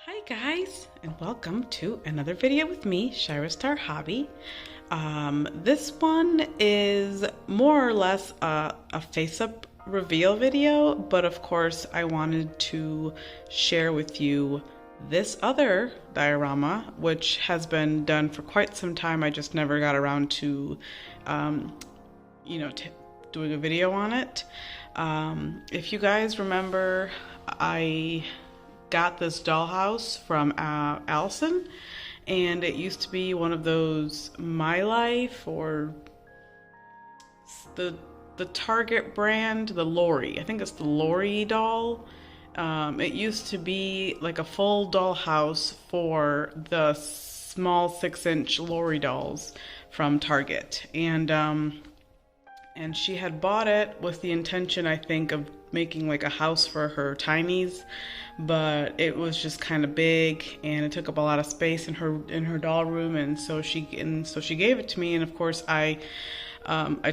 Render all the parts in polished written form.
Hi guys, and welcome to another video with me, Shira Star Hobby. This one is more or less a face-up reveal video, but of course I wanted to share with you this other diorama, which has been done for quite some time. I just never got around to, um, you know, doing a video on it. If you guys remember, I got this dollhouse from Allison, and it used to be one of those My Life or the Target brand, the Lori. I think it's the Lori doll. It used to be like a full dollhouse for the small 6-inch Lori dolls from Target, and she had bought it with the intention, I think, of making like a house for her tinies, but it was just kind of big and it took up a lot of space in her doll room, and so she gave it to me. And of course I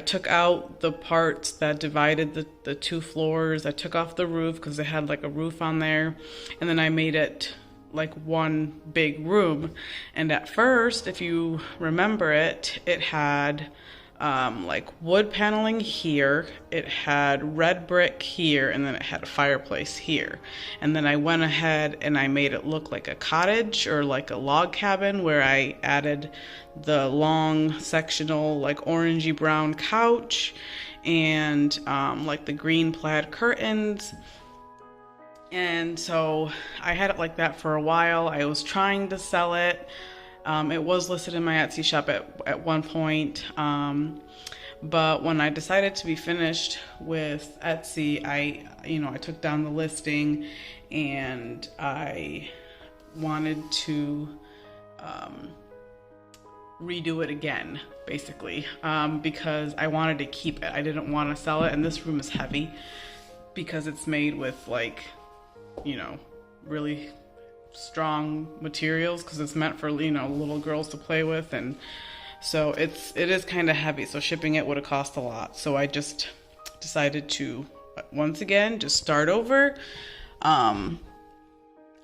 took out the parts that divided the two floors. I took off the roof because it had like a roof on there, and then I made it like one big room. And at first, if you remember it, it had like wood paneling here, it had red brick here, and then it had a fireplace here. And then I went ahead and I made it look like a cottage or like a log cabin, where I added the long sectional like orangey brown couch and like the green plaid curtains. And so I had it like that for a while. I was trying to sell it. It was listed in my Etsy shop at one point, but when I decided to be finished with Etsy, I took down the listing, and I wanted to redo it again, basically, because I wanted to keep it. I didn't want to sell it, and this room is heavy because it's made with really strong materials, because it's meant for little girls to play with, and so it is kind of heavy, so shipping it would have cost a lot. So I just decided to once again just start over. I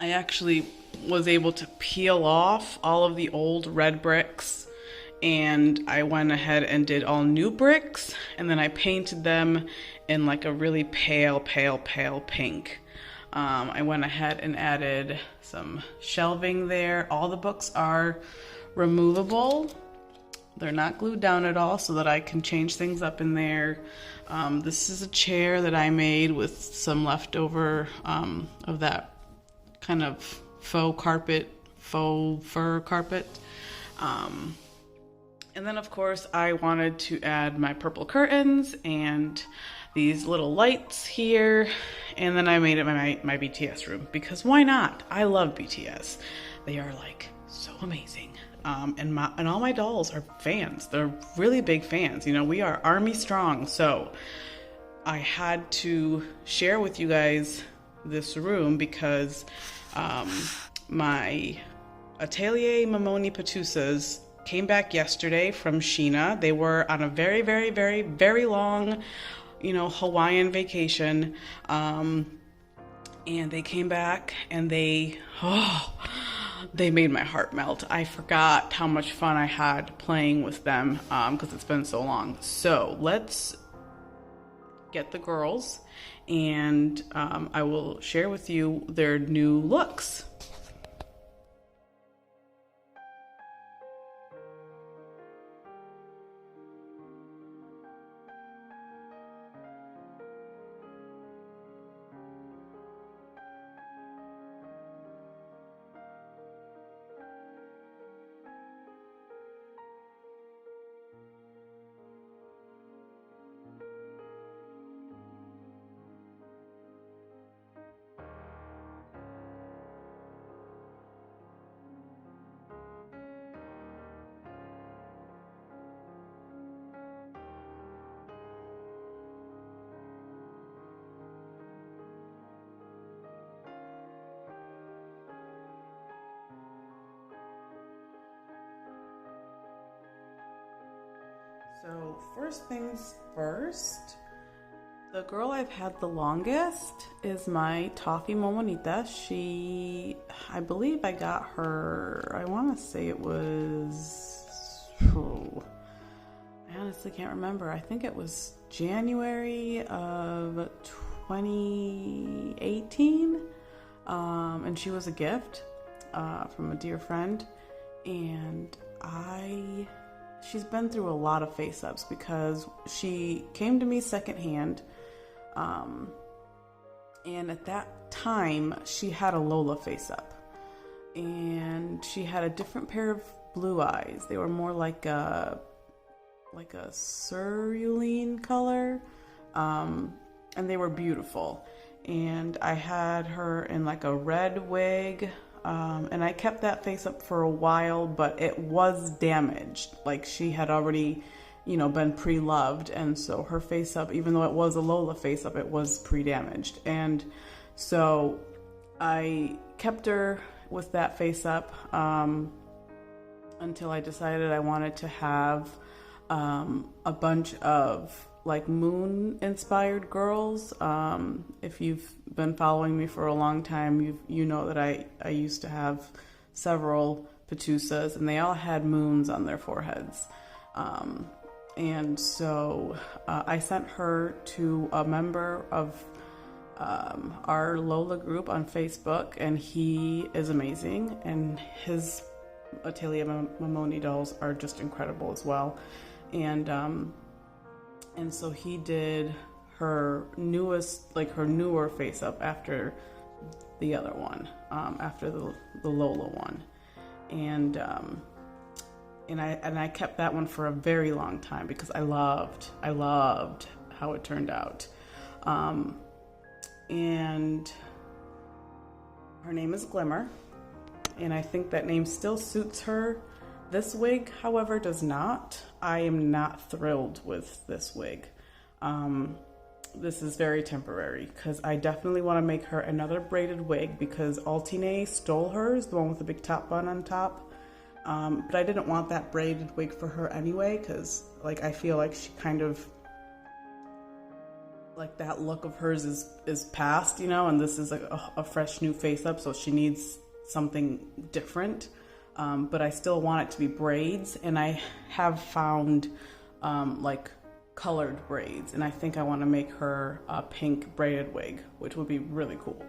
actually was able to peel off all of the old red bricks, and I went ahead and did all new bricks, and then I painted them in like a really pale pink. I went ahead and added some shelving there. All the books are removable. They're not glued down at all, so that I can change things up in there. This is a chair that I made with some leftover of that kind of faux fur carpet. And then of course I wanted to add my purple curtains and these little lights here, and then I made it my BTS room, because why not? I love BTS. They are like so amazing. And all my dolls are fans. They're really big fans. We are Army strong. So I had to share with you guys this room because my Atelier Momoni Pitusas came back yesterday from Sheena. They were on a very long Hawaiian vacation, and they came back, and they made my heart melt. I forgot how much fun I had playing with them, because it's been so long. So let's get the girls, and I will share with you their new looks. So first things first, The girl I've had the longest is my Toffee Momonita. I believe I got her, I want to say it was, I honestly can't remember. I think it was January of 2018. And she was a gift from a dear friend. And she's been through a lot of face-ups because she came to me secondhand. And at that time, she had a Lola face-up. And she had a different pair of blue eyes. They were more like a cerulean color. And they were beautiful. And I had her in like a red wig. And I kept that face up for a while, but it was damaged. Like she had already, been pre-loved. And so her face up, even though it was a Lola face up, it was pre-damaged. And so I kept her with that face up until I decided I wanted to have a bunch of like moon inspired girls. If you've been following me for a long time, you know that I used to have several Pitusas and they all had moons on their foreheads. And so I sent her to a member of our Lola group on Facebook, and he is amazing, and his Atelier Momoni dolls are just incredible as well. And so he did her newer face up after the other one, after the Lola one. And I kept that one for a very long time because I loved how it turned out. And her name is Glimmer, and I think that name still suits her. This wig, however, does not. I am not thrilled with this wig. This is very temporary because I definitely want to make her another braided wig because Altine stole hers, the one with the big top bun on top. But I didn't want that braided wig for her anyway because I feel like she kind of, like that look of hers is past, and this is a fresh new face up, so she needs something different. But I still want it to be braids, and I have found colored braids, and I think I want to make her a pink braided wig, which would be really cool.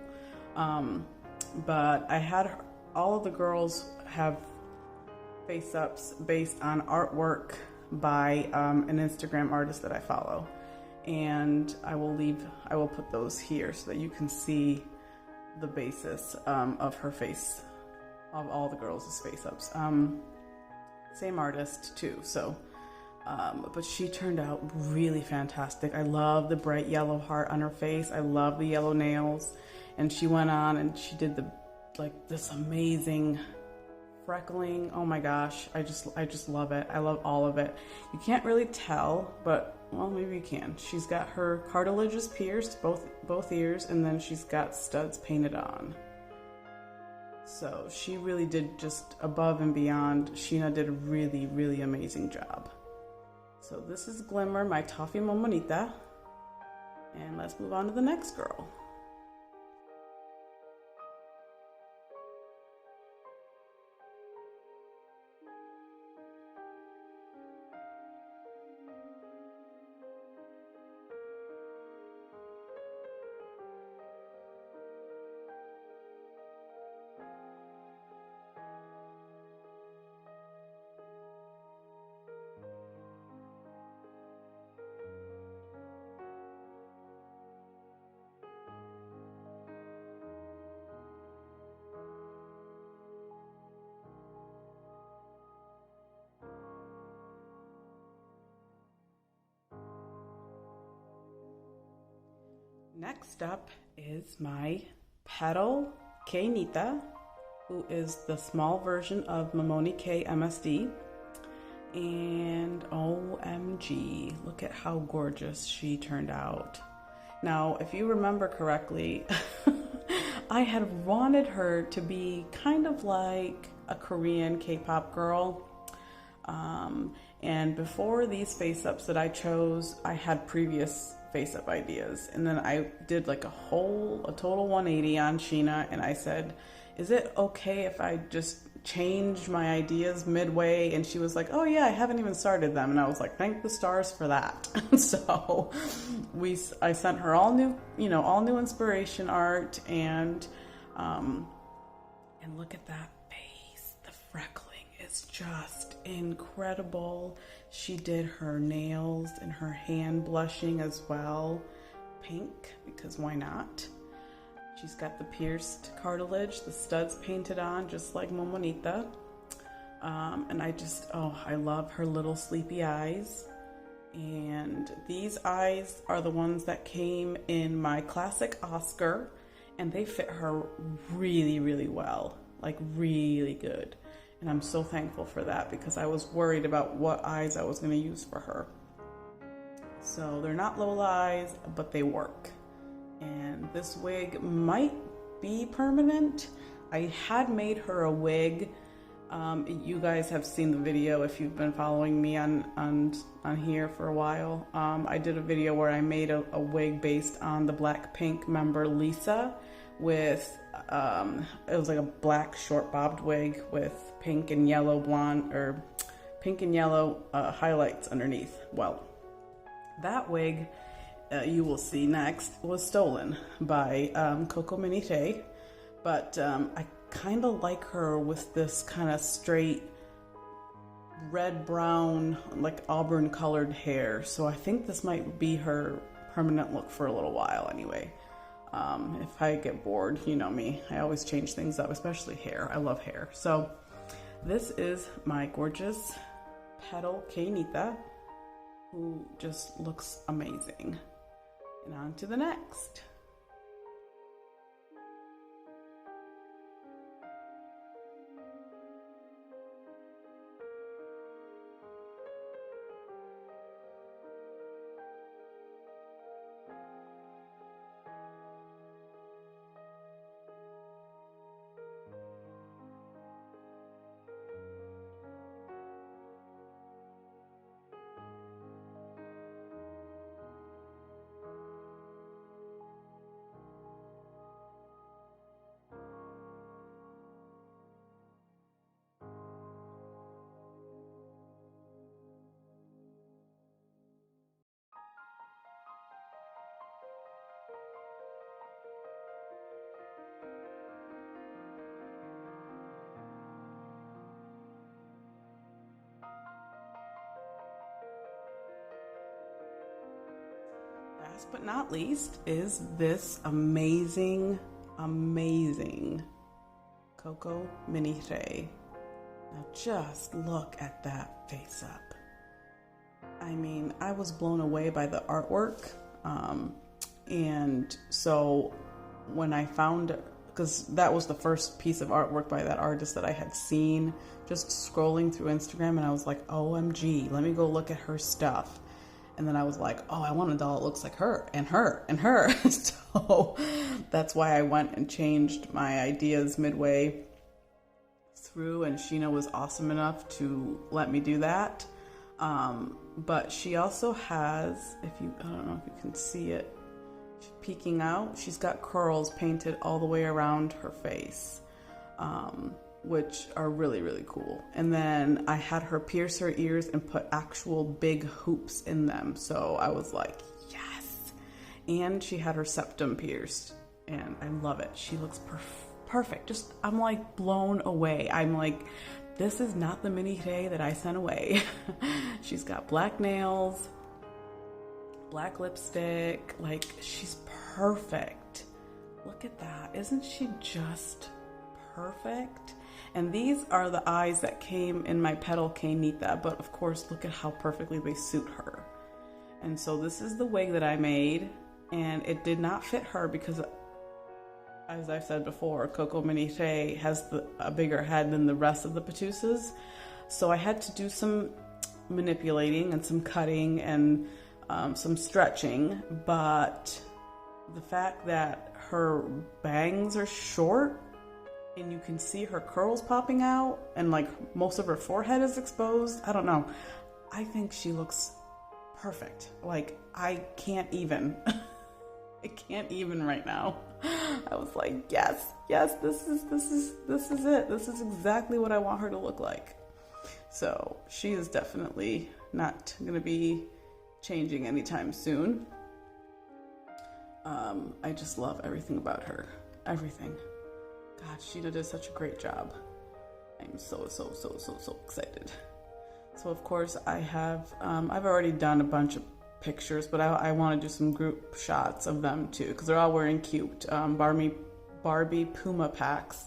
But I had all of the girls have face ups based on artwork by an Instagram artist that I follow, and I will put those here so that you can see the basis of her face, of all the girls' face ups. Same artist too, so but she turned out really fantastic. I love the bright yellow heart on her face. I love the yellow nails, and she went on and she did this amazing freckling. Oh my gosh, I just love it. I love all of it. You can't really tell, but well, maybe you can. She's got her cartilages pierced, both ears, and then she's got studs painted on. So she really did just above and beyond. Sheena did a really, really amazing job. So this is Glimmer, my Toffee Momonita, and let's move on to the next girl. Next up is my Petal K Nita, who is the small version of Momoni K MSD. And OMG, look at how gorgeous she turned out. Now, if you remember correctly, I had wanted her to be kind of like a Korean K-pop girl. And before these face-ups that I chose, I had previous face up ideas. And then I did like a total 180 on Sheena, and I said, is it okay if I just change my ideas midway? And she was like, oh yeah, I haven't even started them. And I was like, thank the stars for that. So I sent her all new inspiration art, and look at that face. The freckling is just incredible. She did her nails and her hand blushing as well, pink, because why not? She's got the pierced cartilage, the studs painted on, just like Momonita. And I love her little sleepy eyes. And these eyes are the ones that came in my classic Oscar, and they fit her really, really well, like really good. And I'm so thankful for that, because I was worried about what eyes I was going to use for her. So they're not Lola eyes, but they work. And this wig might be permanent. I had made her a wig. You guys have seen the video if you've been following me on here for a while. I did a video where I made a wig based on the Blackpink member Lisa, with it was like a black short bobbed wig with pink and yellow highlights underneath. Well, that wig you will see next was stolen by Coco Minite, but I kind of like her with this kind of straight red brown, like auburn colored hair. So I think this might be her permanent look for a little while anyway. If I get bored, you know me, I always change things up, especially hair. I love hair. So this is my gorgeous petal Kainita, who just looks amazing. And on to the next. Last but not least is this amazing Coco Minite. Now just look at that face up. I mean, I was blown away by the artwork. And so when I found, because that was the first piece of artwork by that artist that I had seen just scrolling through Instagram, and I was like, OMG, let me go look at her stuff. And then I was like, oh, I want a doll that looks like her and her and her. So that's why I went and changed my ideas midway through, and Sheena was awesome enough to let me do that. But she also has, I don't know if you can see it, peeking out, she's got curls painted all the way around her face, which are really, really cool. And then I had her pierce her ears and put actual big hoops in them. So I was like, yes. And she had her septum pierced, and I love it. She looks perfect. Just, I'm like blown away. I'm like, this is not the mini Tay that I sent away. She's got black nails, black lipstick, like she's perfect. Look at that. Isn't she just perfect? And these are the eyes that came in my petal Kainita, but of course, look at how perfectly they suit her. And so this is the wig that I made, and it did not fit her because, as I've said before, Coco Minite has a bigger head than the rest of the Pitusas. So I had to do some manipulating and some cutting and some stretching, but the fact that her bangs are short and you can see her curls popping out and like most of her forehead is exposed, I don't know. I think she looks perfect. Like, I can't even. I can't even right now. I was like, yes, this is it. This is exactly what I want her to look like. So she is definitely not gonna be changing anytime soon. I just love everything about her. Everything. God, Sheena did such a great job. I'm so excited. So of course I have, I've already done a bunch of pictures, but I want to do some group shots of them too, because they're all wearing cute Barbie Puma packs,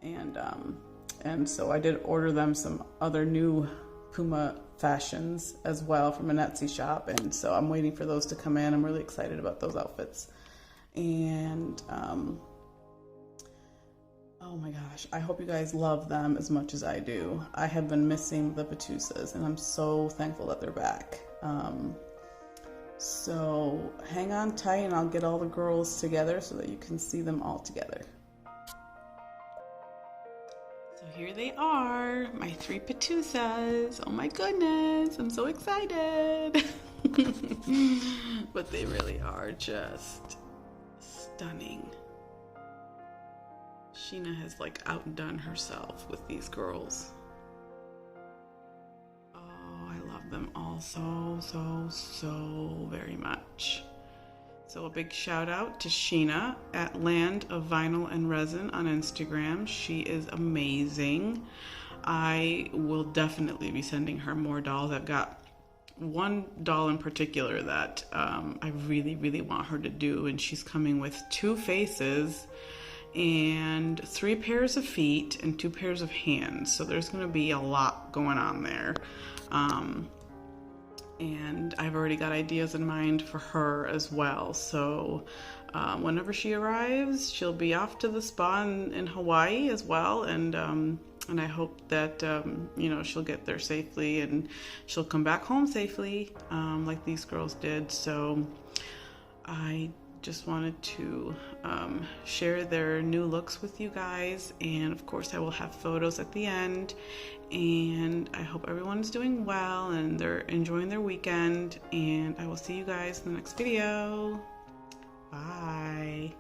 and so I did order them some other new Puma fashions as well from an Etsy shop, and so I'm waiting for those to come in. I'm really excited about those outfits, and oh my gosh, I hope you guys love them as much as I do. I have been missing the Pitusas, and I'm so thankful that they're back. So hang on tight, and I'll get all the girls together so that you can see them all together. So here they are, my 3 Pitusas. Oh my goodness, I'm so excited. But they really are just stunning. Sheena has like outdone herself with these girls. Oh, I love them all so very much. So a big shout out to Sheena at Land of Vinyl and Resin on Instagram. She is amazing. I will definitely be sending her more dolls. I've got one doll in particular that I really want her to do, and she's coming with 2 faces and 3 pairs of feet and 2 pairs of hands. So there's going to be a lot going on there. And I've already got ideas in mind for her as well. So whenever she arrives, she'll be off to the spa in Hawaii as well. And I hope that, you know, she'll get there safely and she'll come back home safely, like these girls did. So I just wanted to share their new looks with you guys, and of course I will have photos at the end, and I hope everyone's doing well and they're enjoying their weekend, and I will see you guys in the next video. Bye.